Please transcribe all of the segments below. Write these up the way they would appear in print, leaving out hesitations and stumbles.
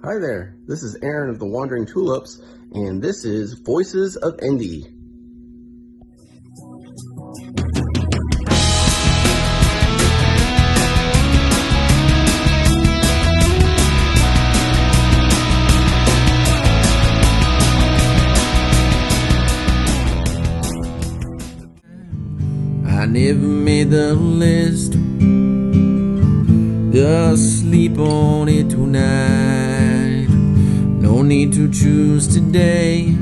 Hi there, this is Aaron of the Wandering Tulipps, and this is Voices of Indy. I never made the list. Just sleep on it tonight. No need to choose today.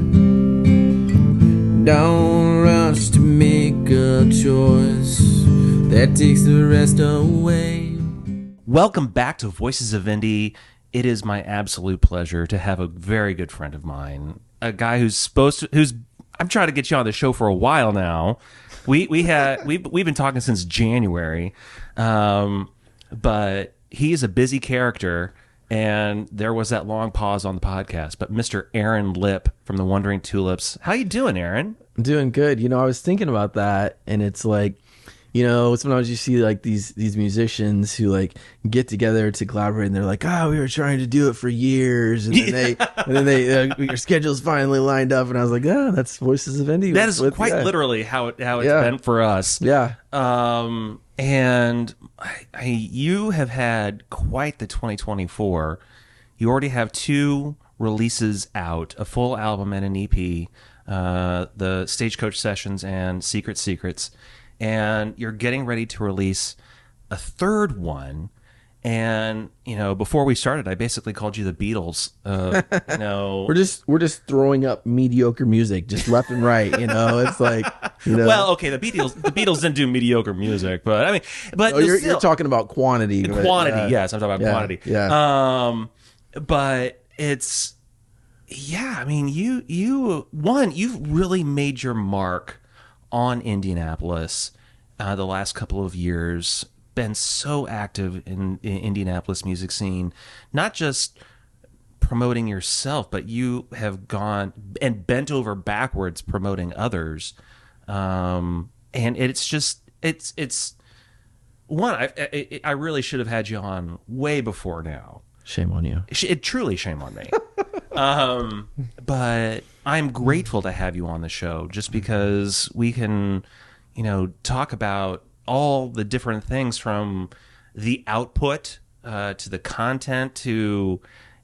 Don't rush to make a choice that takes the rest away. Welcome back to Voices of Indy. It is my absolute pleasure to have a very good friend of mine, a guy who's I'm trying to get you on the show for a while now. We've been talking since January, but he is a busy character, and there was that long pause on the podcast. But Mr. Aaron Lipp from the Wandering Tulipps, how you doing, Aaron? I'm doing good. I was thinking about that, and it's like, sometimes you see like these musicians who like get together to collaborate, and they're like, "Oh, we were trying to do it for years," and then they your schedule's finally lined up, and I was like, "Oh, that's Voices of Indy." That is quite literally how it's been for us. Yeah. And you have had quite the 2024. You already have 2 releases out, a full album and an EP, the Stagecoach Sessions and Secret Secrets. And you're getting ready to release a 3rd one. And, before we started, I basically called you the Beatles. We're just throwing up mediocre music just left and right. It's like, Well, okay, the Beatles didn't do mediocre music, but you're talking about quantity. Quantity, yes, I'm talking about quantity. Yeah. But it's, you've really made your mark on Indianapolis the last couple of years. Been so active in Indianapolis music scene, not just promoting yourself, but you have gone and bent over backwards promoting others. And it's one, I really should have had you on way before now. Shame on you. Truly shame on me. But I'm grateful to have you on the show just because we can, talk about all the different things from the output to the content to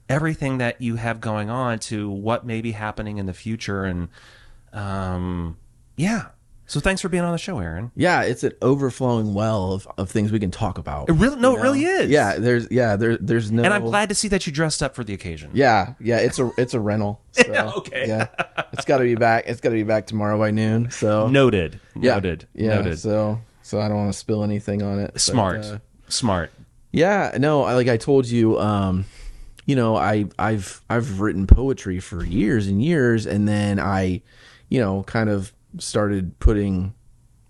everything that you have going on to what may be happening in the future. And so thanks for being on the show, Aaron. Yeah, it's an overflowing well of things we can talk about. It really is. Yeah, there's no. And I'm glad to see that you dressed up for the occasion. Yeah, it's a rental. So, okay. Yeah, it's got to be back. It's got to be back tomorrow by noon. So noted. Yeah. Noted. So I don't want to spill anything on it. Smart. Yeah, no, I told you, I've written poetry for years and years, and then I, kind of started putting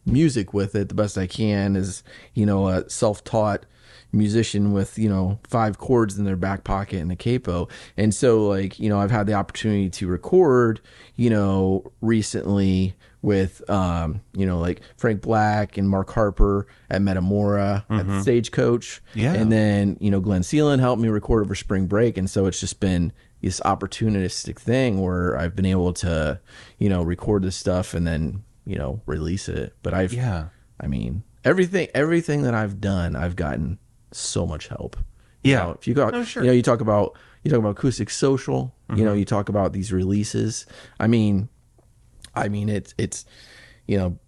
music with it the best I can as, a self-taught musician with, 5 chords in their back pocket and a capo. And so I've had the opportunity to record, recently with, Frank Black and Mark Harper at Metamora at the Stagecoach. Yeah. And then, Glenn Seelan helped me record over spring break. And so it's just been this opportunistic thing where I've been able to, record this stuff and then, release it. But everything that I've done, I've gotten so much help. Yeah. If you got, you talk about Acoustic Social, you talk about these releases. It's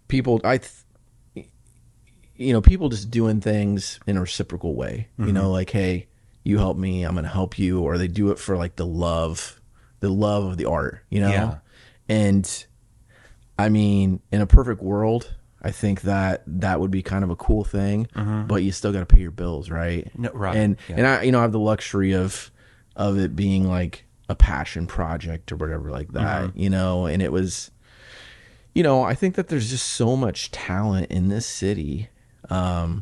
people, people just doing things in a reciprocal way, hey, you help me, I'm going to help you, or they do it for the love of the art, Yeah. And in a perfect world, I think that would be kind of a cool thing, but you still got to pay your bills, right? No, right. And I have the luxury of it being like a passion project or whatever like that, and it was, I think that there's just so much talent in this city, that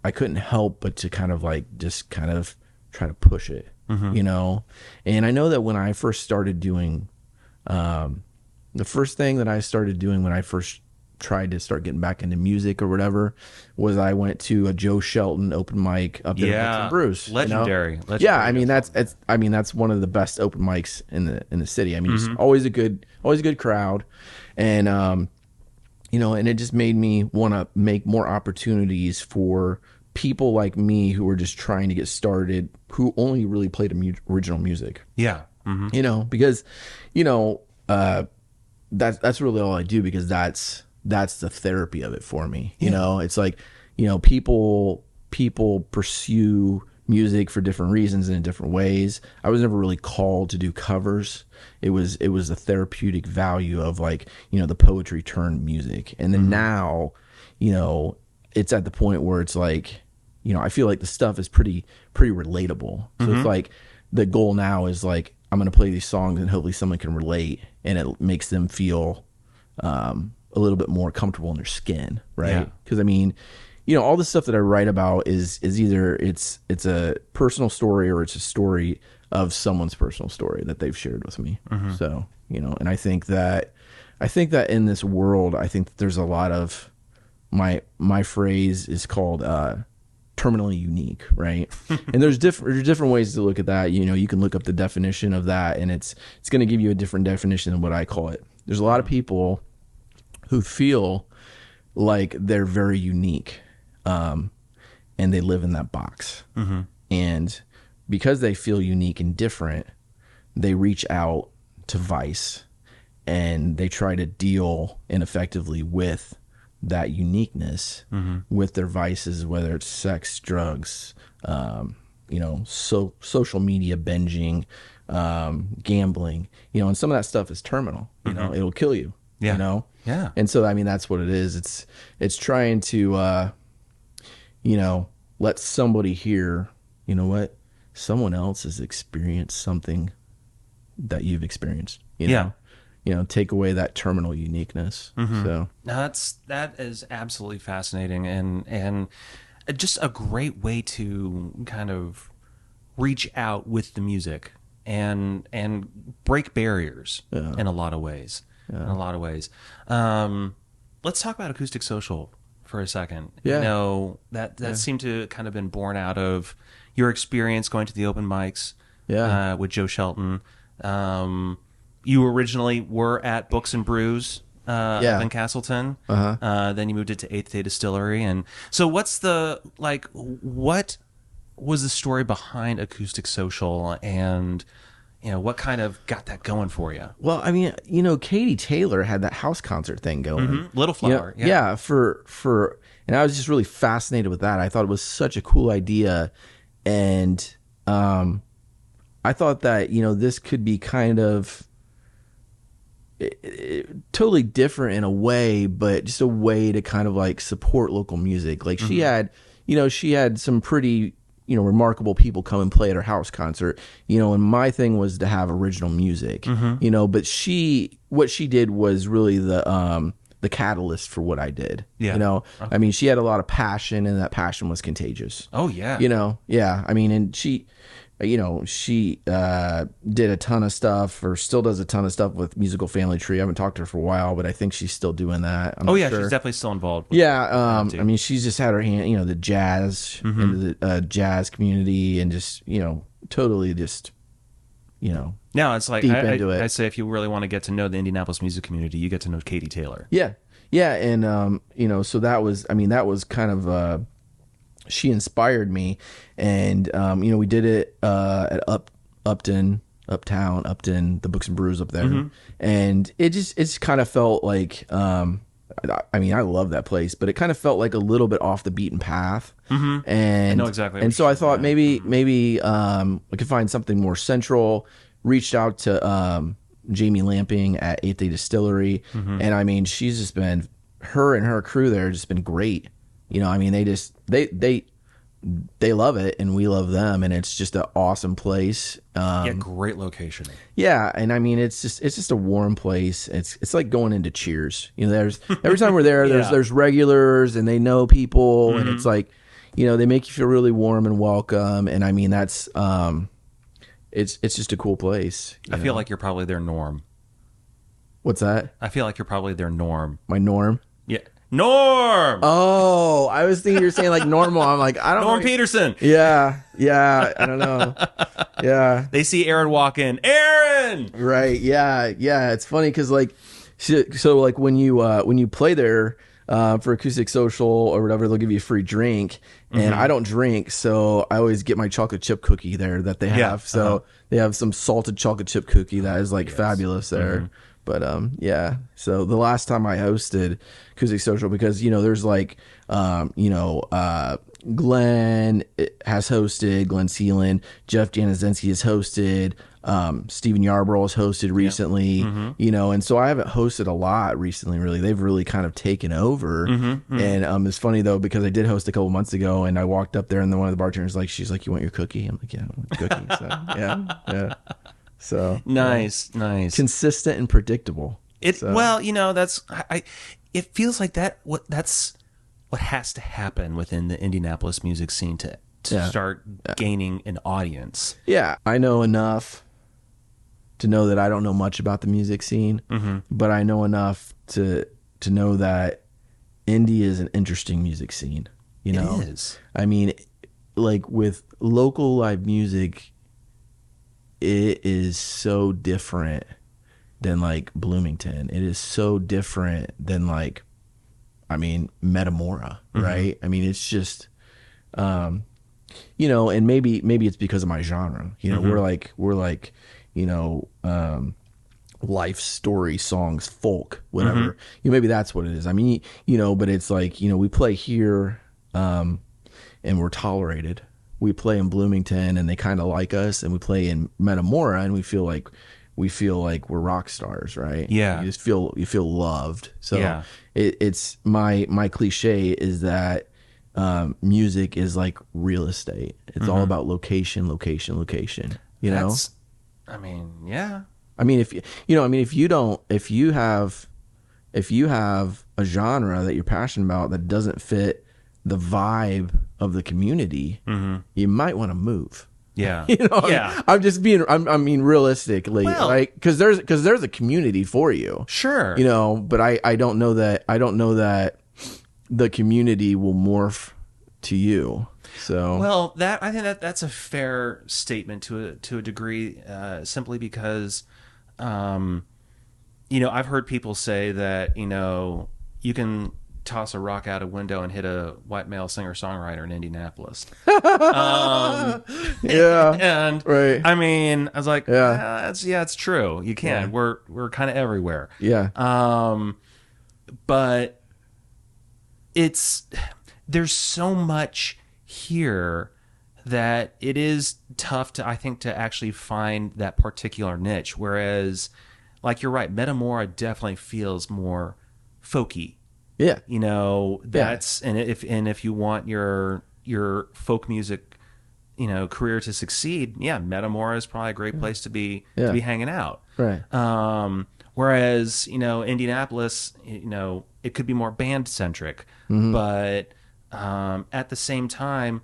I couldn't help but to kind of just kind of try to push it, and I know that when I first started doing, the first thing that I started doing when I first tried to start getting back into music or whatever was I went to a Joe Shelton open mic up there at Books and Brews. Legendary. Yeah, I mean that's one of the best open mics in the city. I mean, it's always a good crowd, and and it just made me want to make more opportunities for people like me who were just trying to get started, who only really played original music. Yeah. Because that's really all I do, because that's the therapy of it for me. It's like, people pursue music for different reasons and in different ways. I was never really called to do covers. It was a therapeutic value of like, the poetry turned music. And then now, it's at the point where it's like, I feel like the stuff is pretty relatable. So it's like the goal now is like, I'm going to play these songs and hopefully someone can relate, and it makes them feel a little bit more comfortable in their skin, right? Because I mean, all the stuff that I write about is either it's a personal story or it's a story of someone's personal story that they've shared with me. So, and I think that in this world, I think that there's a lot of my phrase is called terminally unique, right? And there's different ways to look at that. You can look up the definition of that, and it's going to give you a different definition than what I call it. There's a lot of people who feel like they're very unique, and they live in that box. And because they feel unique and different, they reach out to Vice and they try to deal ineffectively with that uniqueness with their vices, whether it's sex, drugs, social media binging, gambling, and some of that stuff is terminal. It'll kill you. Yeah. And so I mean that's what it is. It's trying to let somebody hear, what someone else has experienced something that you've experienced. Take away that terminal uniqueness. So that is absolutely fascinating, and just a great way to kind of reach out with the music and break barriers in a lot of ways. Let's talk about Acoustic Social for a second. That seemed to kind of been born out of your experience going to the open mics with Joe Shelton. You originally were at Books and Brews up in Castleton. Then you moved it to Eighth Day Distillery. And so what was the story behind Acoustic Social, and what kind of got that going for you? Well, I mean, Katie Taylor had that house concert thing going. Little Flower. For and I was just really fascinated with that. I thought it was such a cool idea, and I thought that this could be kind of totally different in a way, but just a way to kind of like support local music. Like she had some pretty remarkable people come and play at her house concert, and my thing was to have original music, but what she did was really the catalyst for what I did. I mean, she had a lot of passion, and that passion was contagious. Oh yeah. I mean, and she did a ton of stuff, or still does a ton of stuff with Musical Family Tree. I haven't talked to her for a while, but I think she's still doing that. I'm not sure. She's definitely still involved with I mean, she's just had her hand, the jazz, into the jazz community, and just, totally just, Now it's like deep into it. I say, if you really want to get to know the Indianapolis music community, you get to know Katie Taylor. Yeah, and so that was kind of she inspired me, and we did it at Upton, the Books and Brews up there, and it just kind of felt like I mean, I love that place, but it kind of felt like a little bit off the beaten path. And I know exactly. And so I thought maybe we could find something more central. Reached out to Jamie Lamping at Eighth Day Distillery, and I mean, she's just been, her and her crew there just been great. I mean, they love it, and we love them, and it's just an awesome place. Great location. Yeah, and I mean, it's just a warm place. It's like going into Cheers. There's every time we're there, there's regulars, and they know people, and it's like, they make you feel really warm and welcome. And I mean, that's it's just a cool place. I feel like you're probably their norm. What's that? I feel like you're probably their norm. My norm? Yeah. Norm. Oh, I was thinking you're saying like normal. I'm like, I don't Norm know. Peterson. Yeah. I don't know. Yeah. They see Aaron walk in. Aaron. Right. Yeah. It's funny because like, so like when you play there for Acoustic Social or whatever, they'll give you a free drink, and I don't drink, so I always get my chocolate chip cookie there that they have. Yeah. So they have some salted chocolate chip cookie that is like fabulous there. But yeah. So the last time I hosted Acoustic Social, because there's like Glenn has hosted, Glenn Seelan, Jeff Januszewski has hosted, Stephen Yarbrough has hosted recently, and so I haven't hosted a lot recently, really. They've really kind of taken over. And it's funny though, because I did host a couple months ago, and I walked up there, and then one of the bartenders she's like, "You want your cookie?" I'm like, "Yeah, I want a cookie." So yeah. So Nice. consistent and predictable. Well, that's it feels like that's what has to happen within the Indianapolis music scene to start gaining an audience. Yeah, I know enough to know that I don't know much about the music scene, but I know enough to know that Indy is an interesting music scene. It is. I mean, like with local live music, it is so different than like Bloomington. It is so different than like, Metamora, right? I mean, it's just, and maybe it's because of my genre. We're like, life story songs, folk, whatever. Maybe that's what it is. I mean, but it's like, we play here, and we're tolerated. We play in Bloomington and they kind of like us, and we play in Metamora and we feel like we're rock stars, right? Yeah. You feel loved. So it's my cliche is that music is like real estate. It's all about location. Yeah. I mean, if you have a genre that you're passionate about that doesn't fit the vibe of the community, you might want to move. Yeah. I'm just being, realistically, Well, like, because there's a community for you. Sure. But I don't know that the community will morph to you. So well, I think that's a fair statement to a degree, simply because, I've heard people say that you can toss a rock out a window and hit a white male singer-songwriter in Indianapolis. yeah, and right. I mean, I was like, Yeah. it's true. You can. Yeah. We're kind of everywhere. Yeah. But there's so much here that it is tough to actually find that particular niche. Whereas, like, you're right, Metamora definitely feels more folky. Yeah. That's and if you want your folk music, career to succeed, Metamora is probably a great place to be hanging out. Right. Whereas, Indianapolis, it could be more band centric, but at the same time,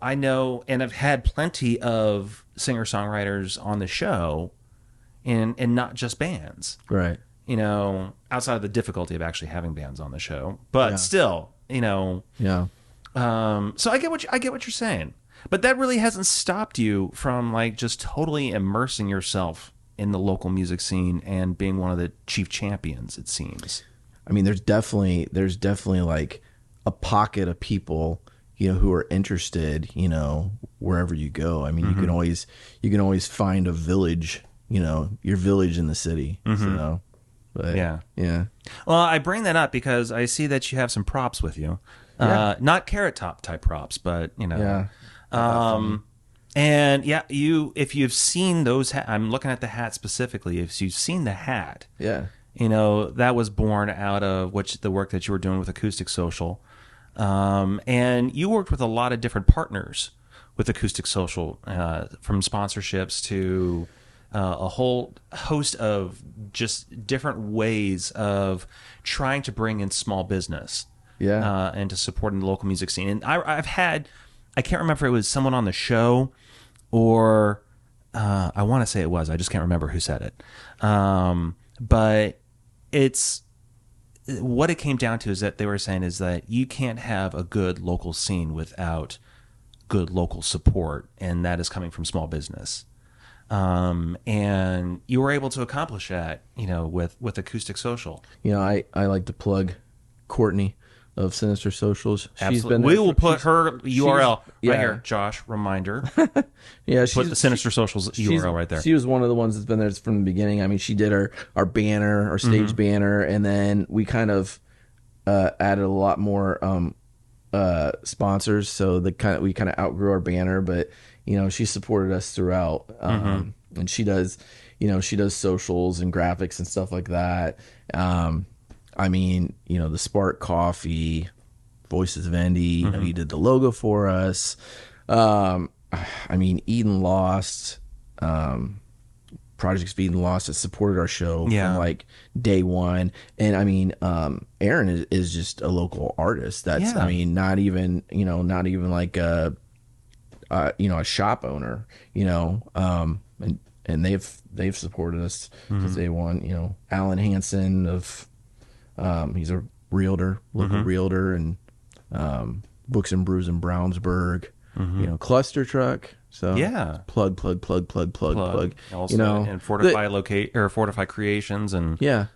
I know, and I've had plenty of singer-songwriters on the show, and not just bands. Right. Outside of the difficulty of actually having bands on the show, but still, Yeah. So I get what you're saying, but that really hasn't stopped you from like just totally immersing yourself in the local music scene and being one of the chief champions, it seems. I mean, there's definitely like a pocket of people, who are interested, wherever you go. I mean, you can always find a village, your village in the city. So, but Yeah. Well, I bring that up because I see that you have some props with you. Not Carrot Top type props, but Yeah. And if you've seen those, I'm looking at the hat specifically. If you've seen the hat, Yeah. that was born out of the work that you were doing with Acoustic Social, and you worked with a lot of different partners with Acoustic Social, from sponsorships to a whole host of just different ways of trying to bring in small business. Yeah. And to supporting the local music scene. And I can't remember if it was someone on the show or I want to say it was. I just can't remember who said it. But what it came down to is that they were saying is that you can't have a good local scene without good local support, and that is coming from small business. And you were able to accomplish that, with Acoustic Social. I like to plug Courtney of Sinister Socials. She's been We there will put her URL yeah. right here, Josh. Reminder. Yeah, Put the Sinister Socials URL right there. She was one of the ones that's been there from the beginning. I mean, she did our banner, our stage banner, and then we kind of added a lot more sponsors. So we kind of outgrew our banner, but she supported us throughout. And she does socials and graphics and stuff like that. I mean, the Spark Coffee, Voices of Indy, he did the logo for us. I mean, Eden Lost, Projects Eden Lost has supported our show from like day one. And I mean, Aaron is just a local artist. That's, I mean, not even like a shop owner, and they've supported us since day one. Alan Hansen he's a realtor, local realtor, and Books and Brews in Brownsburg. Cluster Truck. So plug. Also, and Fortify Creations and IIE.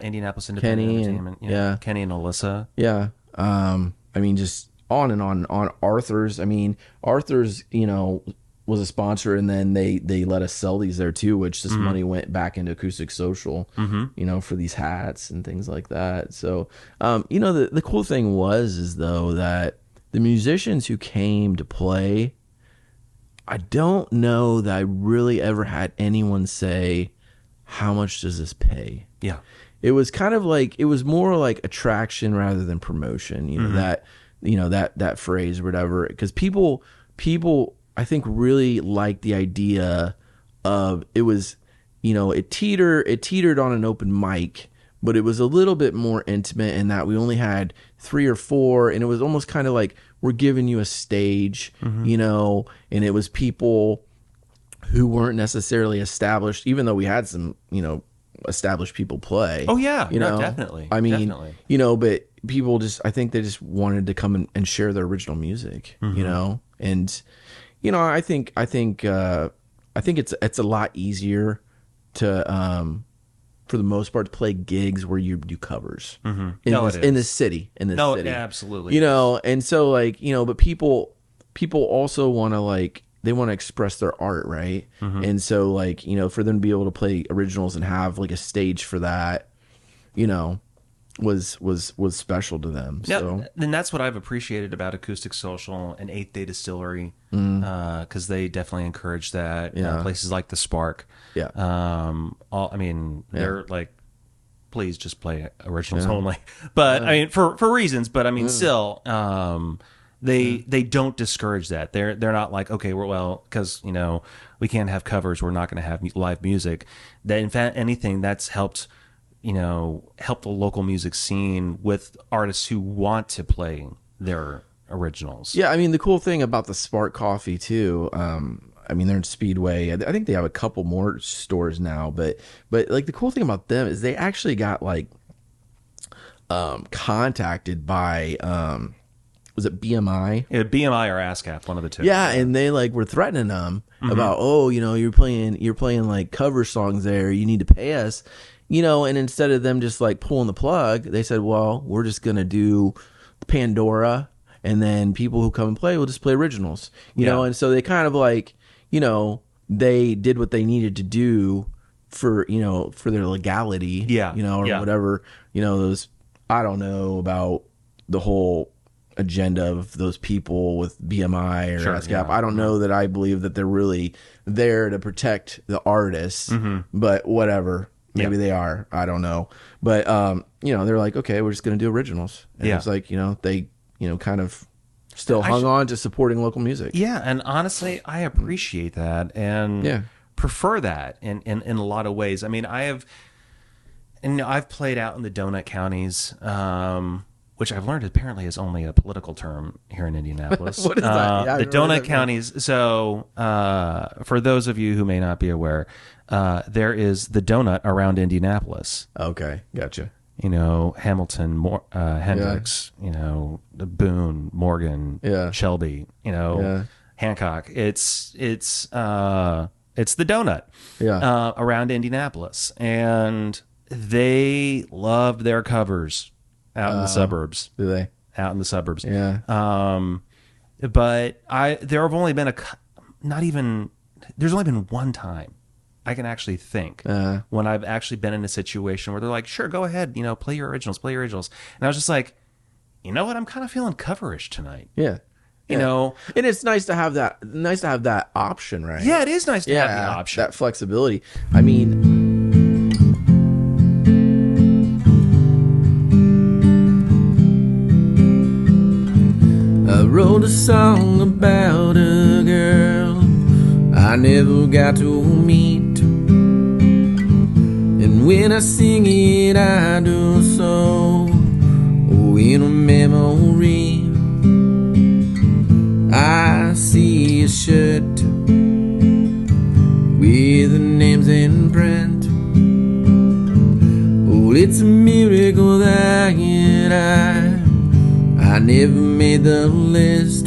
Indianapolis Independent Entertainment. Kenny and Alyssa. I mean, just on and on. Arthur's. I mean, Arthur's. Was a sponsor, and then they let us sell these there too, which this money went back into Acoustic Social, for these hats and things like that. So, the cool thing is though that the musicians who came to play, I don't know that I really ever had anyone say, how much does this pay? Yeah. It was kind of like, it was more like attraction rather than promotion, that phrase or whatever, because people I think really liked the idea of it was, it teetered on an open mic, but it was a little bit more intimate in that we only had 3 or 4, and it was almost kind of like we're giving you a stage, and it was people who weren't necessarily established, even though we had some, established people play. Oh yeah, no, definitely. I mean, definitely. But people I think they just wanted to come and share their original music, and. I think it's a lot easier to for the most part to play gigs where you do covers in the city. Absolutely. And so but people also want to they want to express their art, right? And so for them to be able to play originals and have a stage for that, was special to them. So and that's what I've appreciated about Acoustic Social and Eighth Day Distillery, because they definitely encourage that. Places like the Spark, they're like, please just play originals only. But I mean, for reasons. But I mean, still, they don't discourage that. They're not like, okay, because we can't have covers, we're not going to have live music. That in fact, anything that's helped help the local music scene with artists who want to play their originals. Yeah, I mean, the cool thing about the Spark Coffee too, I mean, they're in Speedway. I think they have a couple more stores now, but the cool thing about them is they actually got contacted by was it BMI? Yeah, BMI or ASCAP, one of the two. Yeah, and they were threatening them about, you're playing cover songs there, you need to pay us. And instead of them just pulling the plug, they said, well, we're just going to do Pandora, and then people who come and play will just play originals, you know? And so they kind of they did what they needed to do for their legality, or whatever, those, I don't know about the whole agenda of those people with BMI or ASCAP. I don't know that I believe that they're really there to protect the artists, but whatever. Maybe they are. I don't know. But, they're like, okay, we're just going to do originals. And it's they, kind of still hung on to supporting local music. Yeah. And honestly, I appreciate that and prefer that in a lot of ways. I mean, I've played out in the donut counties, which I've learned apparently is only a political term here in Indianapolis. What is that? Yeah, the I've never heard donut that counties. So, for those of you who may not be aware, there is the donut around Indianapolis. Okay, gotcha. You know, Hamilton, Hendricks, you know, Boone, Morgan, Yeah. Shelby, you know, Yeah. Hancock. It's the donut around Indianapolis, and they loved their covers out in the suburbs. Do they? Out in the suburbs. Yeah. But there have only been there's only been one time I can actually think when I've actually been in a situation where they're like, sure, go ahead, you know, play your originals. And I was just like, you know what? I'm kind of feeling coverish tonight. Yeah. You know, and it's nice to have that option, right? yeah, it is nice to have the option. That flexibility. I mean, I wrote a song about a girl I never got to meet. And when I sing it, I do so in a memory. I see a shirt with the names in print. Oh, it's a miracle that I never made the list.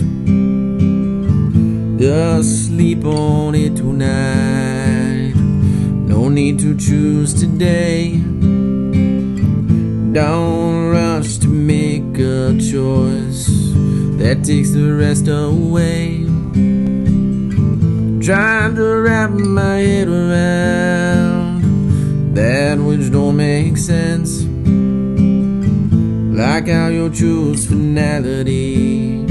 Just sleep on it tonight. No need to choose today. Don't rush to make a choice that takes the rest away. Trying to wrap my head around that which don't make sense. Like how you choose finality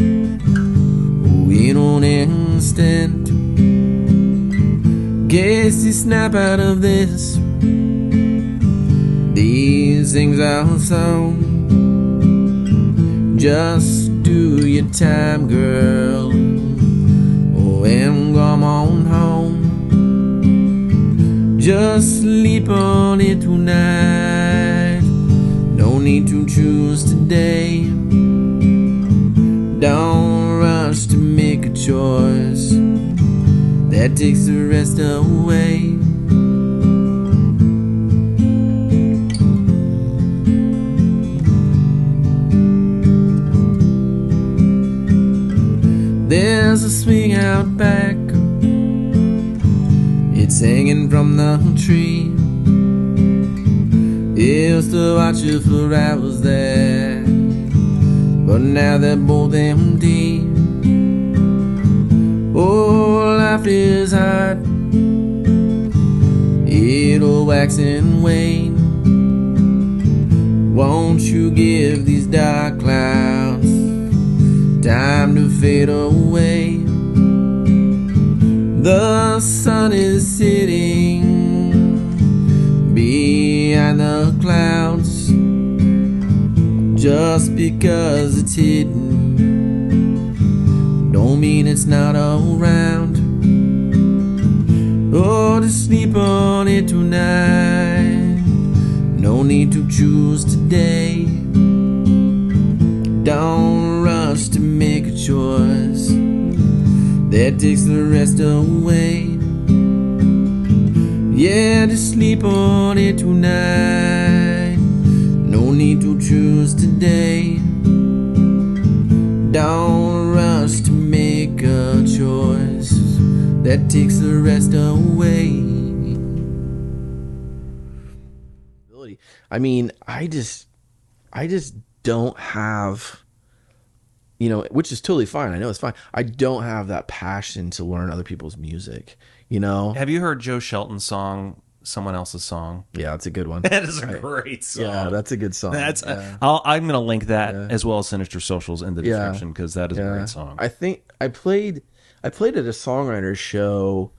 in an instant. Guess you snap out of this. These things are so. Just do your time, girl. Oh, and come on home. Just sleep on it tonight. No need to choose today. Don't rush to make a choice that takes the rest away. There's a swing out back. It's hanging from the tree. Used to watch it for hours there, but now they're both empty. Oh, life is hard. It'll wax and wane. Won't you give these dark clouds time to fade away? The sun is sitting behind the clouds. Just because it's hidden don't mean it's not around. Oh, to sleep on it tonight. No need to choose today. Don't rush to make a choice that takes the rest away. Yeah, just sleep on it tonight. No need to choose today. Don't rush to make a choice that takes the rest away. I mean, I just don't have, you know, which is totally fine. I know it's fine. I don't have that passion to learn other people's music, you know? Have you heard Joe Shelton's song, Someone Else's Song? Yeah, that's a good one. That is a great song. Yeah, that's a good song. That's yeah. I'm going to link that as well as Sinister Socials in the description because that is a great song. I think I played at a songwriter show.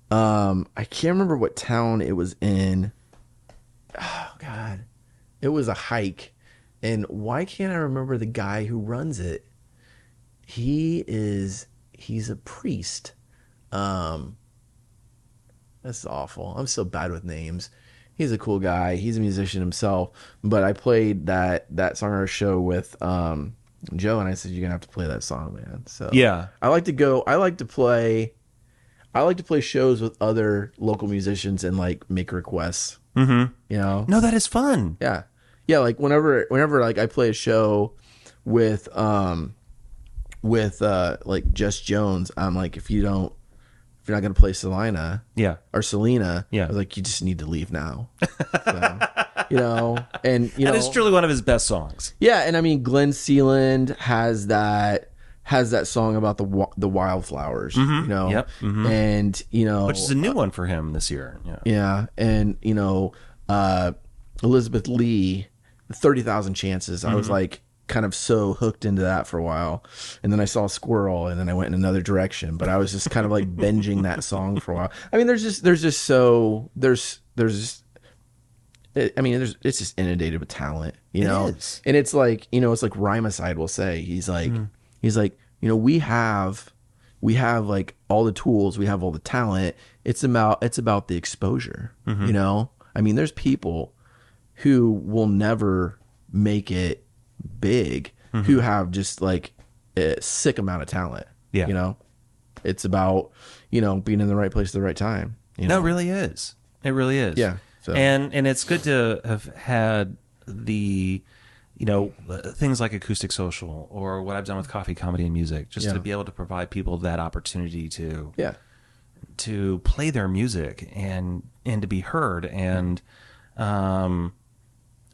I can't remember what town it was in. Oh God, it was a hike, and why can't I remember the guy who runs it? He's a priest. That's awful. I'm so bad with names. he's a cool guy. He's a musician himself. But I played that songwriter show with Joe, and I said, you're gonna have to play that song, man. So Yeah. I like to play shows with other local musicians and like make requests. Mm-hmm. You know? No, that is fun. Yeah. Yeah, like whenever like I play a show with like Jess Jones, I'm like, if you're not gonna play Selena, Yeah. or Selena, Yeah. I was like, you just need to leave now. So, you know, and you That know, is truly one of his best songs. yeah, and I mean, Glenn Sealand has that song about the wildflowers, you know, Yep. Mhm. and you know, Which is a new one for him this year. Yeah. yeah, and you know, Elizabeth Lee, 30,000 Chances. I was like kind of so hooked into that for a while, and then I saw Squirrel, and then I went in another direction. But I was just kind of like binging that song for a while. I mean, it's just inundated with talent, you know. is. And it's like, you know, it's like Rhymacide will say, he's like, you know, we have like all the tools, we have all the talent. It's about the exposure, you know. I mean, there's people who will never make it big who have just like a sick amount of talent. Yeah. You know, it's about, you know, being in the right place at the right time. You know? No, it really is. It really is. Yeah. So. And it's good to have had the, you know, things like Acoustic Social or what I've done with Coffee, Comedy, and Music, just to be able to provide people that opportunity to Yeah. to play their music and to be heard. And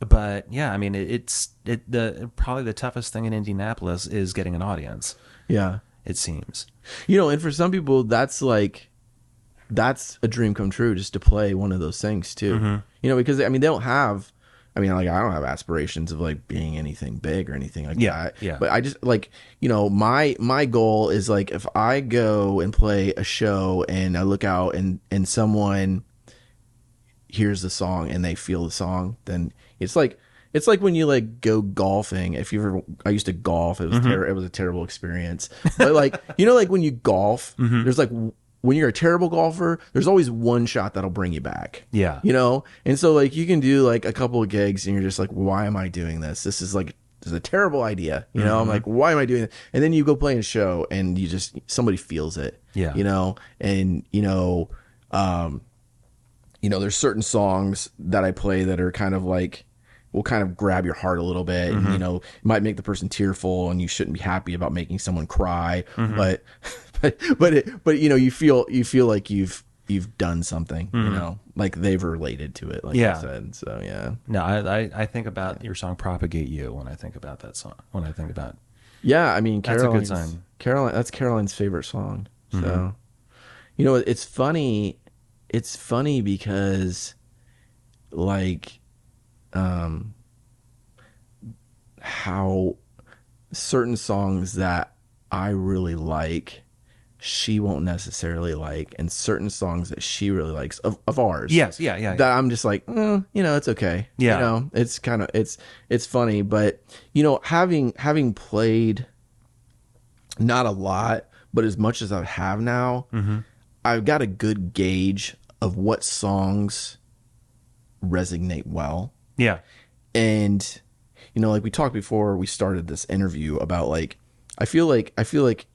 but yeah, I mean, probably the toughest thing in Indianapolis is getting an audience. Yeah. It seems. You know, and for some people, that's a dream come true, just to play one of those things too. You know, because I mean, like I don't have aspirations of like being anything big or anything like that. Yeah. But I just like, you know, my goal is like, if I go and play a show and I look out and someone hears the song and they feel the song, then it's like when you like go golfing. I used to golf. It was it was a terrible experience. But like, you know, like when you golf, there's like, when you're a terrible golfer, there's always one shot that'll bring you back. Yeah. You know? And so like you can do like a couple of gigs and you're just like, why am I doing this? This is a terrible idea. You know, I'm like, why am I doing it? And then you go play a show and somebody feels it. Yeah. You know, and there's certain songs that I play that are kind of like, will kind of grab your heart a little bit, and you know, might make the person tearful, and you shouldn't be happy about making someone cry, but you know, you feel like you've done something, you know, like they've related to it, like I said. So yeah. No, I think about your song "Propagate You" when I think about that song. When I think about I mean, that's a good sign. That's Caroline's favorite song. So, you know, it's funny because like how certain songs that I really like, she won't necessarily like, and certain songs that she really likes of ours. Yes, yeah. That I'm just like, you know, it's okay. Yeah. You know, it's kind of, it's funny, but you know, having played not a lot, but as much as I have now, I've got a good gauge of what songs resonate well. Yeah. And, you know, like we talked before we started this interview about like, I feel like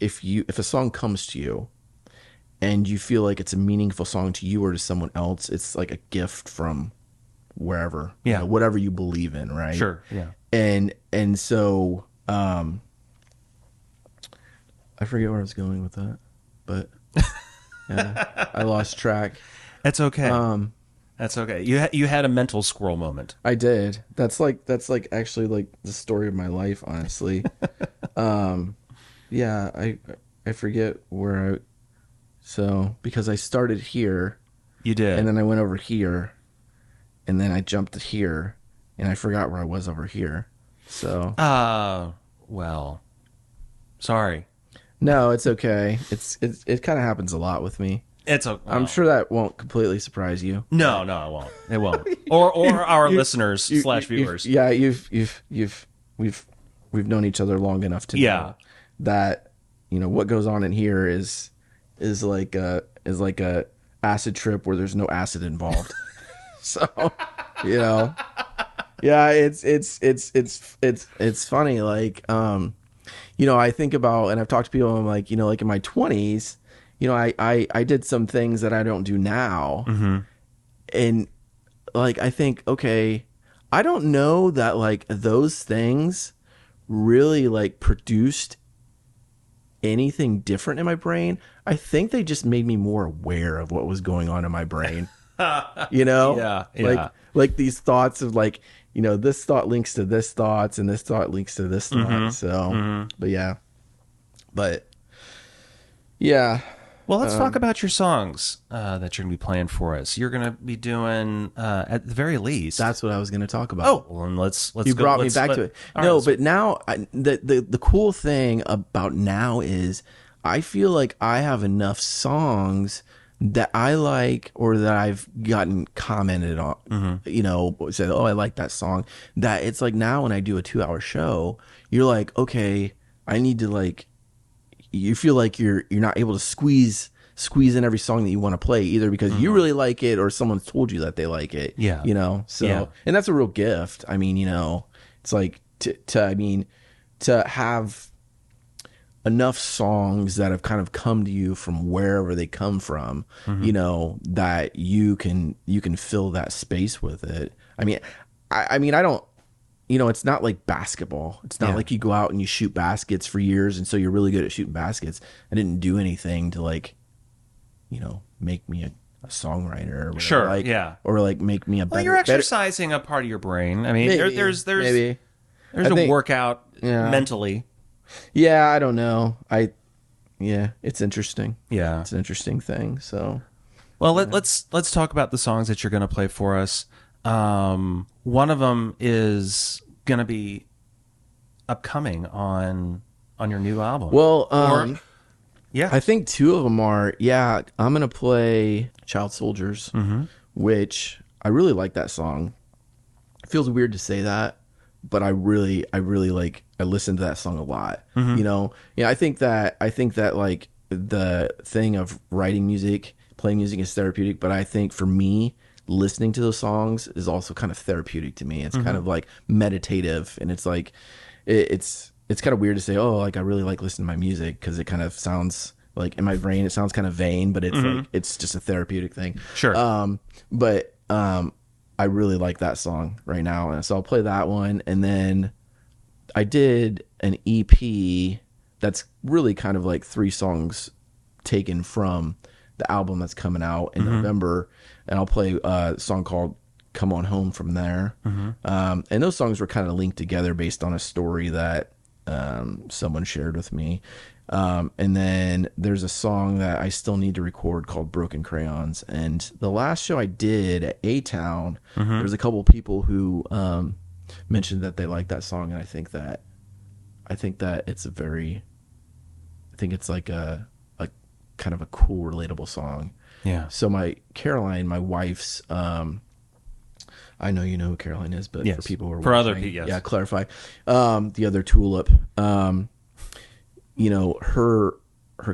if a song comes to you and you feel like it's a meaningful song to you or to someone else, it's like a gift from wherever, you know, whatever you believe in. Right. Sure. Yeah. And so, I forget where I was going with that, but yeah, I lost track. That's okay. That's okay. You had a mental squirrel moment. I did. That's like actually like the story of my life, honestly. Yeah, I forget where because I started here. You did. And then I went over here, and then I jumped to here, and I forgot where I was over here. So well, sorry. No, it's okay. It kind of happens a lot with me. It's okay. I'm sure that won't completely surprise you. No, it won't. It won't. Or our listeners / viewers. We've known each other long enough to know that, you know, what goes on in here is like a acid trip where there's no acid involved. So, you know, yeah, it's funny. Like, you know, I think about, and I've talked to people, I'm like, you know, like in my 20s, you know, I did some things that I don't do now. And like, I think, okay, I don't know that like those things really like produced anything different in my brain. I think they just made me more aware of what was going on in my brain. You know? Yeah. Like these thoughts of like, you know, this thought links to this thoughts and this thought links to this thought. So, but yeah. But yeah. Well, let's talk about your songs that you're going to be playing for us. You're going to be doing, at the very least. That's what I was going to talk about. Oh, well, then let's you go. brought me back to it. No, but now the cool thing about now is I feel like I have enough songs that I like or that I've gotten commented on, you know, said, oh, I like that song. That it's like now when I do a 2-hour show, you're like, okay, I need to like, you feel like you're not able to squeeze in every song that you want to play either because you really like it or someone's told you that they like it. Yeah. You know, so, Yeah. and that's a real gift. I mean, you know, it's like to have enough songs that have kind of come to you from wherever they come from, you know, that you can fill that space with it. I mean, I don't, you know, it's not like basketball. It's not like you go out and you shoot baskets for years and so you're really good at shooting baskets. I didn't do anything to like, you know, make me a songwriter or whatever. Sure, like, yeah. or like make me a better. Well, you're exercising a part of your brain. I mean, Maybe, there's maybe. a I think- workout Yeah. mentally. Yeah, I don't know. Yeah, it's interesting. Yeah. It's an interesting thing. So, Well, let's talk about the songs that you're going to play for us. One of them is going to be upcoming on your new album. well, yeah. I think 2 of them are. Yeah, I'm gonna play "Child Soldiers," which I really like that song. It feels weird to say that, but I really like. I listen to that song a lot. You know, yeah. I think that like the thing of writing music, playing music is therapeutic, but I think for me, listening to those songs is also kind of therapeutic to me. It's kind of like meditative, and it's like it's kind of weird to say, oh, like I really like listening to my music because it kind of sounds like in my brain it sounds kind of vain, but it's like it's just a therapeutic thing. Sure. But I really like that song right now, and so I'll play that one, and then I did an EP that's really kind of like 3 songs taken from the album that's coming out in November, and I'll play a song called "Come On Home" from there. And those songs were kind of linked together based on a story that someone shared with me. And then there's a song that I still need to record called "Broken Crayons." And the last show I did at A-Town, there was a couple people who mentioned that they liked that song, and I think that it's like a kind of a cool, relatable song. Yeah. So Caroline, my wife's, I know you know who Caroline is, but Yes. for people who are For other watching, people, yes. yeah, clarify. The other Tulip, you know, her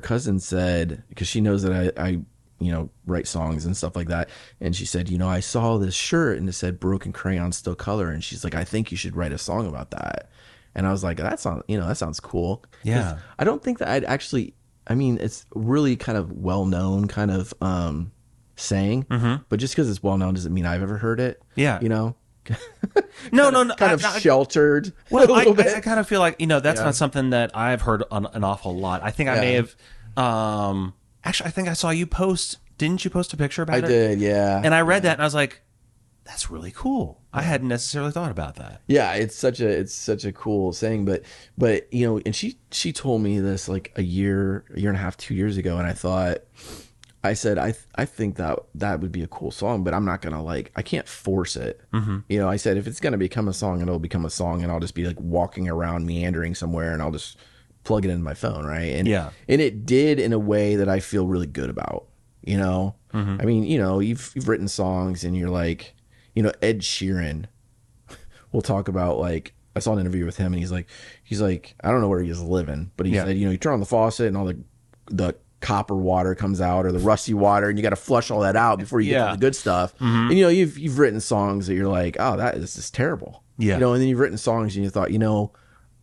cousin said, because she knows that I you know, write songs and stuff like that, and she said, you know, I saw this shirt and it said "Broken Crayons Still Color," and she's like, I think you should write a song about that. And I was like, that sounds cool. 'Cause Yeah. I don't think that I'd actually. I mean, it's really kind of well known, kind of saying, but just because it's well known doesn't mean I've ever heard it. Yeah. You know. No. Kind of sheltered. Well, a little bit. I kind of feel like, you know, that's not something that I've heard an awful lot. I think I may have. Actually, I think I saw you post. Didn't you post a picture about it? I did, yeah. And I read that and I was like, that's really cool. I hadn't necessarily thought about that. Yeah, it's such a cool saying, but you know, and she told me this like a year and a half, 2 years ago, and I said I think that would be a cool song, but I'm not gonna I can't force it. You know, I said if it's gonna become a song, it'll become a song, and I'll just be like walking around meandering somewhere, and I'll just plug it into my phone, right? And and it did in a way that I feel really good about. You know, I mean, you know, you've written songs, and you're like, you know, Ed Sheeran. We'll talk about like I saw an interview with him, and he's like I don't know where he is living, but he said, you know, you turn on the faucet and all the copper water comes out or the rusty water, and you got to flush all that out before you get to the good stuff. And you know, you've written songs that you're like, oh, that is just terrible. Yeah. You know, and then you've written songs and you thought, you know,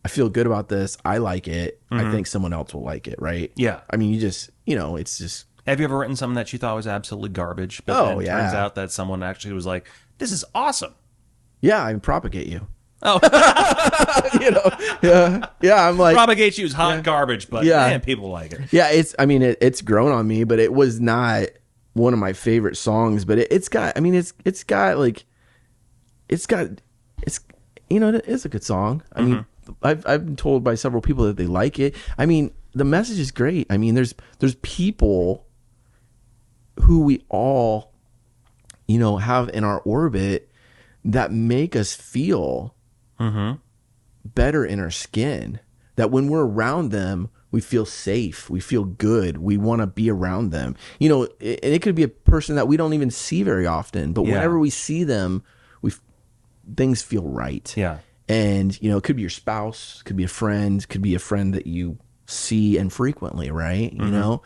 I feel good about this. I like it. I think someone else will like it, right? Yeah. I mean, you just, you know, it's just. Have you ever written something that you thought was absolutely garbage, but then it turns out that someone actually was like, this is awesome? Yeah, I propagate you. Oh. You know, yeah. I'm like, Propagate you is hot garbage, but man, people like it. Yeah, it's grown on me, but it was not one of my favorite songs. But it's got, you know, it is a good song. I mean, I've been told by several people that they like it. I mean, the message is great. I mean, there's people who we all, you know, have in our orbit that make us feel better in our skin. That when we're around them, we feel safe, we feel good, we want to be around them. You know, and it could be a person that we don't even see very often, but whenever we see them, things feel right. Yeah. And, you know, it could be your spouse, could be a friend, could be a friend that you see infrequently, right? You know?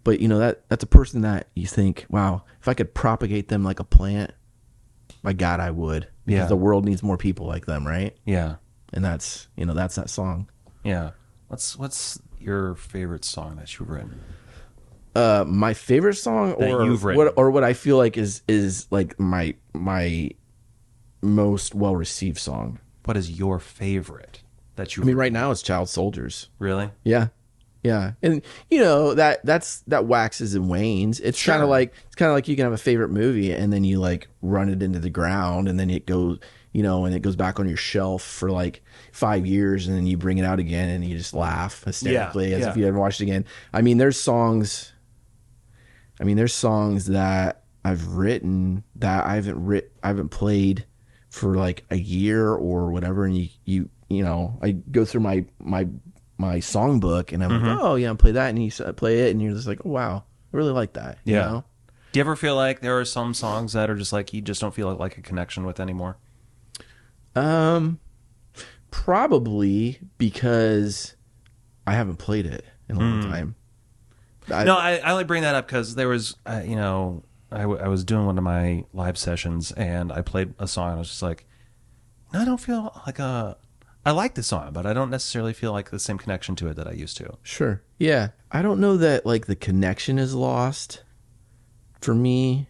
But, you know, that's a person that you think, wow, if I could propagate them like a plant, by God, I would. Because the world needs more people like them, right? Yeah. And that's, you know, that's that song. Yeah. What's your favorite song that you've written? My favorite song that you've written. What I feel like is like my most well-received song. What is your favorite that you? I mean, right now it's Child Soldiers. Really? Yeah, yeah. And you know that waxes and wanes. It's kind of like you can have a favorite movie and then you like run it into the ground and then it goes, you know, and it goes back on your shelf for like 5 years and then you bring it out again and you just laugh hysterically as if you ever watched it again. I mean, there's songs that I've written that I haven't played for like a year or whatever, and you know, I go through my songbook and I'm like, oh yeah, play that, and you play it and you're just like, oh wow, I really like that. You know? Do you ever feel like there are some songs that are just like you just don't feel like a connection with anymore? Probably because I haven't played it in a long time. I only bring that up because there was, you know, I was doing one of my live sessions and I played a song and I was just like, no, I don't feel like I like the song, but I don't necessarily feel like the same connection to it that I used to. Sure. Yeah. I don't know that like the connection is lost for me.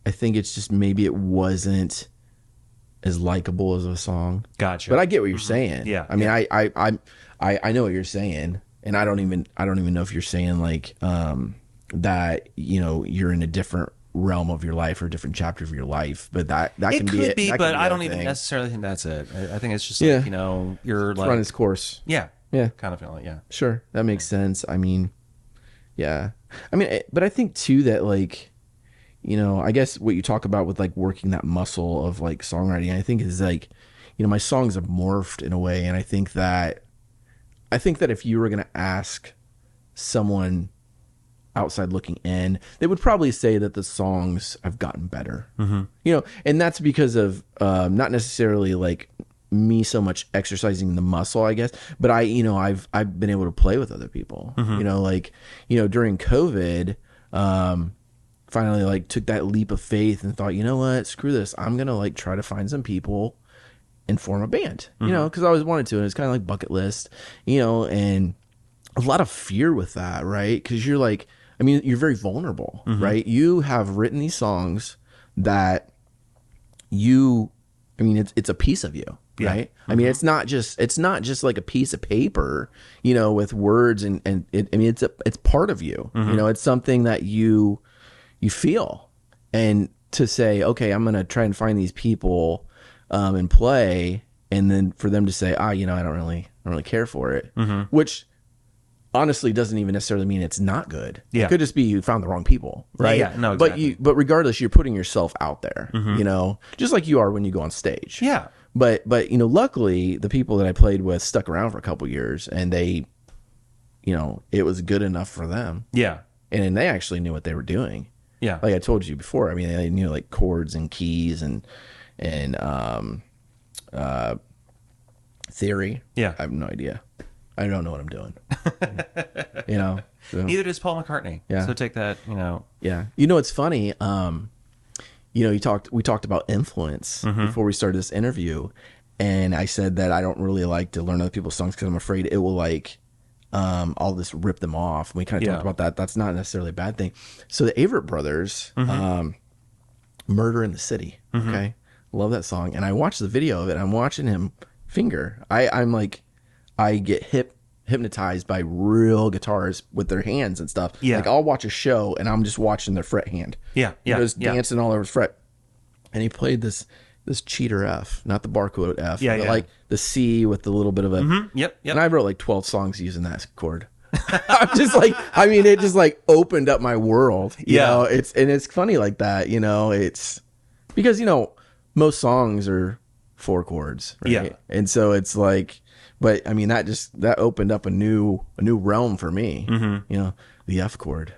I think it's just maybe it wasn't as likable as a song. Gotcha. But I get what you're saying. Yeah. I mean, I know what you're saying, and I don't even know if you're saying like that, you know, you're in a different realm of your life or a different chapter of your life, but that can be it. It could be, but I don't even necessarily think that's it. I think it's just like, you know, you're like run its course. Yeah. Kind of feeling, Sure, that makes sense. I mean, but I think too that like, you know, I guess what you talk about with like working that muscle of like songwriting, I think is like, you know, my songs have morphed in a way, and I think that if you were going to ask someone outside looking in, they would probably say that the songs have gotten better. You know, and that's because of not necessarily like me so much exercising the muscle, I guess, but I've been able to play with other people. You know, like, you know, during COVID, finally like took that leap of faith and thought, you know what, screw this, I'm gonna like try to find some people and form a band. You know, because I always wanted to, and it's kind of like bucket list, you know, and a lot of fear with that, right? Because you're like, I mean, you're very vulnerable, right? You have written these songs that it's a piece of you, right? I mean, it's not just like a piece of paper, you know, with words and it's part of you. You know, it's something that you feel. And to say, okay, I'm going to try and find these people and play, and then for them to say, you know, I don't really care for it, which honestly doesn't even necessarily mean it's not good. It could just be you found the wrong people, right? Yeah, no, exactly. But regardless, you're putting yourself out there, you know, just like you are when you go on stage. Yeah. But you know, luckily the people that I played with stuck around for a couple years, and they, you know, it was good enough for them. Yeah. And they actually knew what they were doing. Yeah. Like I told you before, I mean, they knew like chords and keys and theory. Yeah. I have no idea. I don't know what I'm doing. You know. So, Neither does Paul McCartney. Yeah. So take that, yeah. You know, it's funny. You know, we talked about influence before we started this interview, and I said that I don't really like to learn other people's songs because I'm afraid it will I'll just rip them off. And we kind of talked about that. That's not necessarily a bad thing. So the Avett Brothers, Murder in the City. Okay. Love that song. And I watched the video of it. I'm watching him finger. I'm like, I get hypnotized by real guitarists with their hands and stuff. Yeah. Like I'll watch a show and I'm just watching their fret hand. Yeah. Yeah. Just dancing all over his fret. And he played this cheater F, not the barcode F. Yeah, but yeah. like the C with the little bit of a. Yep. And I wrote like 12 songs using that chord. I'm just like, I mean, it just like opened up my world. You know? It's funny like that, you know, it's because, you know, most songs are 4 chords. Right? Yeah. And so it's like, but I mean, that opened up a new realm for me, you know, the F chord.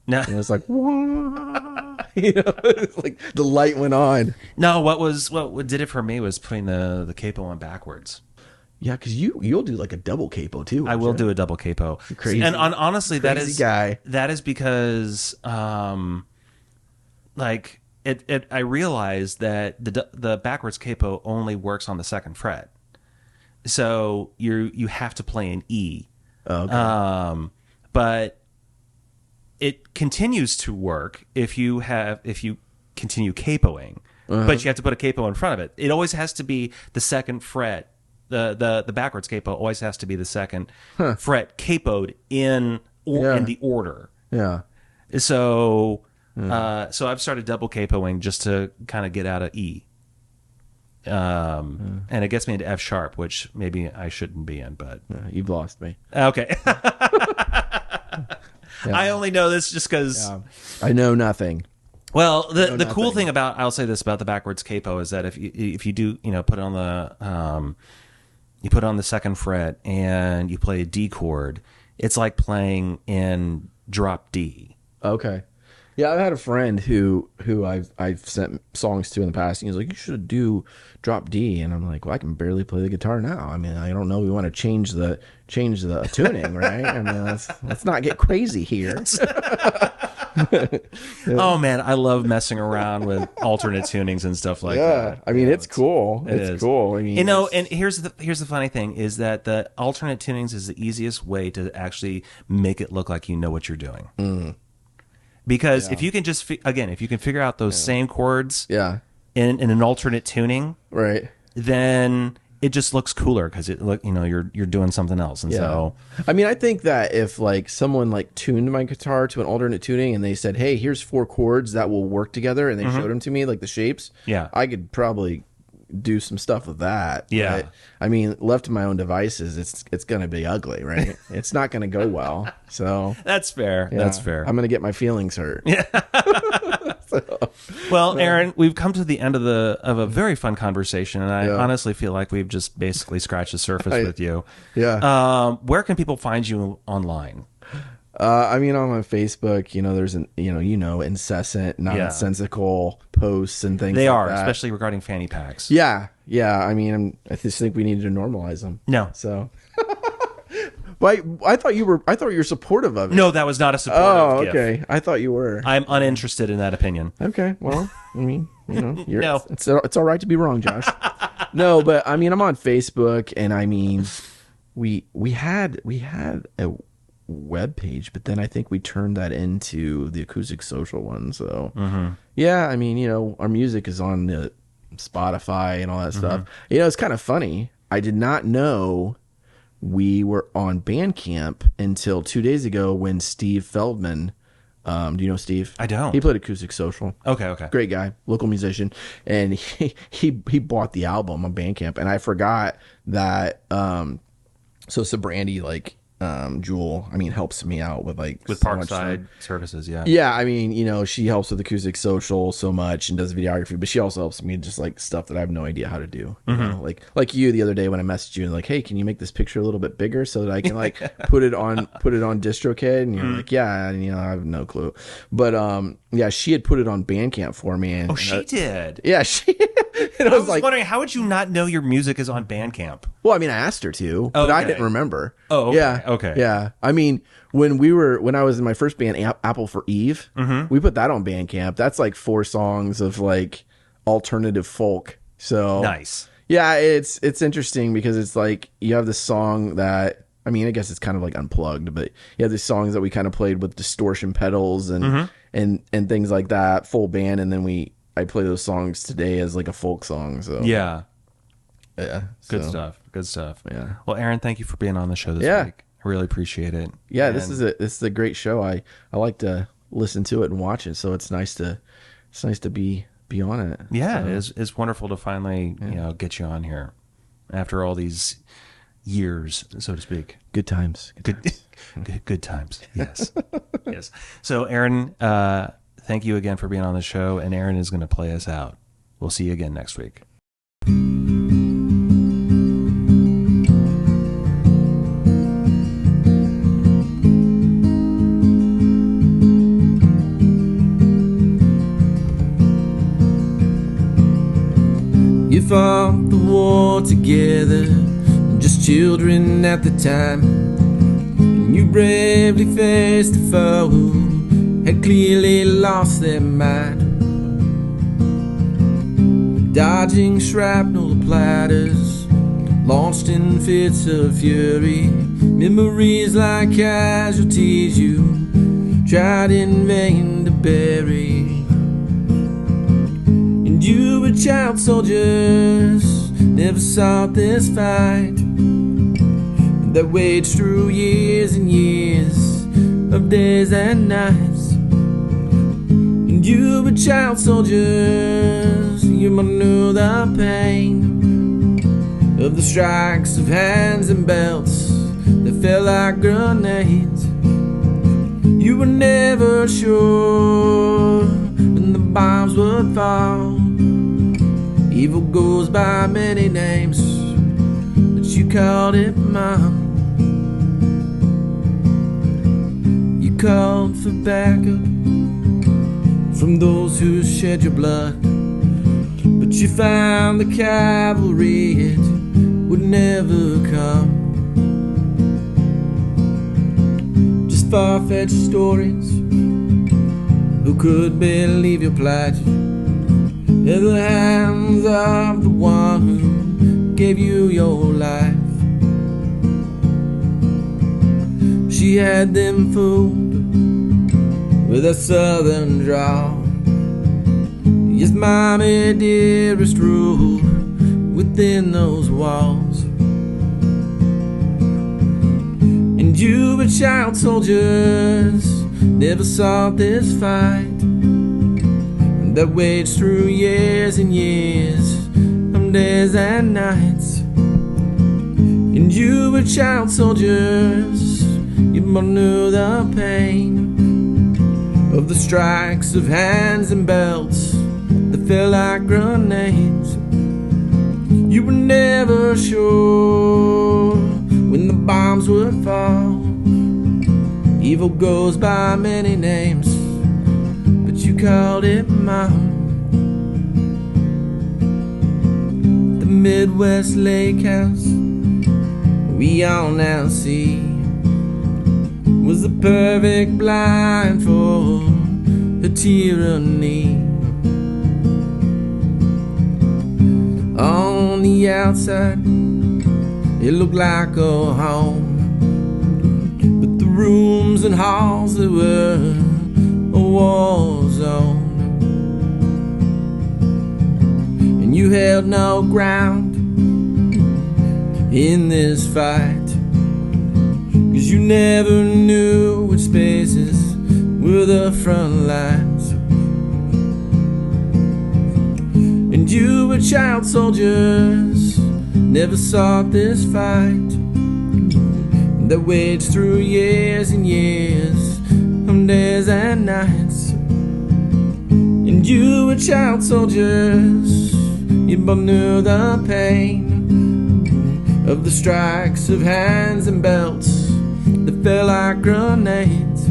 No. And it's like, you know, it's like the light went on. No, what did it for me was putting the capo on backwards. Yeah, because you'll do like a double capo too. I will do a double capo. Crazy. And honestly, that is guy. That is because, like I realized that the backwards capo only works on the 2nd fret, so you have to play an E. Okay. But it continues to work if you continue capoing, but you have to put a capo in front of it. It always has to be the 2nd fret. The backwards capo always has to be the 2nd fret capoed in the order. Yeah. So so I've started double capoing just to kind of get out of E. And it gets me into F sharp, which maybe I shouldn't be in, but You've lost me. okay. I only know this just because. I know nothing. Well, the cool thing I'll say this about the backwards capo is that if you do put it on the you put it on the 2nd fret and you play a D chord, it's like playing in drop D. Okay. Yeah, I've had a friend who I've sent songs to in the past, and he's like, "You should do drop D," and I'm like, "Well, I can barely play the guitar now. I mean, I don't know. We want to change the tuning, right? I mean, let's not get crazy here." Oh man, I love messing around with alternate tunings and stuff like that. Yeah, I mean, it's cool. It is cool. I mean, and here's the funny thing is that the alternate tunings is the easiest way to actually make it look like you know what you're doing. Because if you can just if you can figure out those same chords in an alternate tuning, right, then it just looks cooler because you're doing something else. And so I mean, I think that if like someone like tuned my guitar to an alternate tuning and they said, "Hey, here's 4 chords that will work together," and they showed them to me like the shapes, I could probably do some stuff with that. Yeah. But, I mean, left to my own devices, it's going to be ugly, right? It's not going to go well. So that's fair. yeah, That's fair. I'm going to get my feelings hurt. Yeah. Well, Aaron, we've come to the end of a very fun conversation, and I honestly feel like we've just basically scratched the surface with you. Yeah. Where can people find you online? I mean, on my Facebook, there's incessant, nonsensical posts and things. They like are, that. especially regarding fanny packs. Yeah. I mean, I just think we need to normalize them. No. So. But I thought you were supportive of it. No, that was not a supportive gift. Okay. I thought you were. I'm uninterested in that opinion. Okay. Well, I mean, you're, No. it's all right to be wrong, Josh. No, but I mean, I'm on Facebook, and I mean, we had a web page, but then I think we turned that into the Acoustic Social one. So yeah, I mean, our music is on the Spotify and all that stuff. It's kind of funny. I did not know we were on Bandcamp until 2 days ago when Steve Feldman, do you know Steve? I don't. He played Acoustic Social. Okay. Great guy, local musician, and he bought the album on Bandcamp, and I forgot that. So Brandy, like, Jewel, I mean, helps me out with Parkside services. Yeah, I mean, she helps with Acoustic Social so much and does videography, but she also helps me just like stuff that I have no idea how to do. You know? Like you the other day when I messaged you and like, hey, can you make this picture a little bit bigger so that I can like put it on DistroKid? And you're like, yeah, and I have no clue. But yeah, she had put it on Bandcamp for me. And she did. Yeah, she And I was wondering, how would you not know your music is on Bandcamp? well, I mean, I asked her to, but I Okay. didn't remember. Oh, okay, yeah, okay. yeah. I mean, when I was in my first band, Apple for Eve, we put that on Bandcamp. That's like 4 songs of like alternative folk. So Nice. yeah, it's interesting because it's like you have this song that, I mean, I guess it's kind of like unplugged, but you have these songs that we kind of played with distortion pedals and things like that, full band, and then I play those songs today as like a folk song. So Yeah. yeah, Good so, stuff. Good stuff. Yeah. Well, Aaron, thank you for being on the show this Yeah. week. I really appreciate it. Yeah, And this is a great show. I like to listen to it and watch it, so it's nice to be on it. Yeah, So, it's wonderful to finally get you on here after all these years, so to speak. good times. Good times. Yes. Yes. So, Aaron, thank you again for being on the show, and Aaron is going to play us out. We'll see you again next week. You fought the war together, just children at the time. And you bravely faced a foe who had clearly lost their mind. Dodging shrapnel platters, launched in fits of fury. Memories like casualties you tried in vain to bury. And you were child soldiers, never sought this fight that waged through years and years of days and nights. And you were child soldiers, you might know the pain of the strikes of hands and belts that fell like grenades. You were never sure when the bombs would fall. Evil goes by many names, but you called it mom. You called for backup from those who shed your blood, but you found the cavalry, it would never come. Just far-fetched stories, who could believe your plight? In the hands of the one who gave you your life. She had them fooled with a southern drawl. Yes, mommy dearest ruled within those walls. And you were child soldiers, never saw this fight that waged through years and years of days and nights. And you were child soldiers, you both knew the pain of the strikes of hands and belts that fell like grenades. You were never sure when the bombs would fall. Evil goes by many names, but you called it mom. The Midwest Lake House we all now see was the perfect blind for her tyranny. On the outside it looked like a home, but the rooms and halls, they were a war zone. And you held no ground in this fight, 'cause you never knew which spaces were the front lines. And you were child soldiers, never sought this fight that waged through years and years of days and nights. And you were child soldiers, you both knew the pain of the strikes of hands and belts that fell like grenades.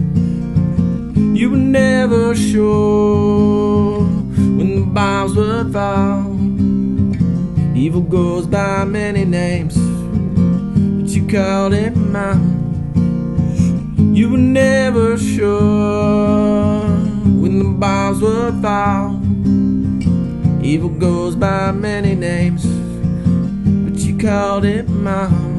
You were never sure when the bombs would fall. goes by many names, but you called it mine. You were never sure when the bombs would fall. Evil goes by many names, but you called it mine.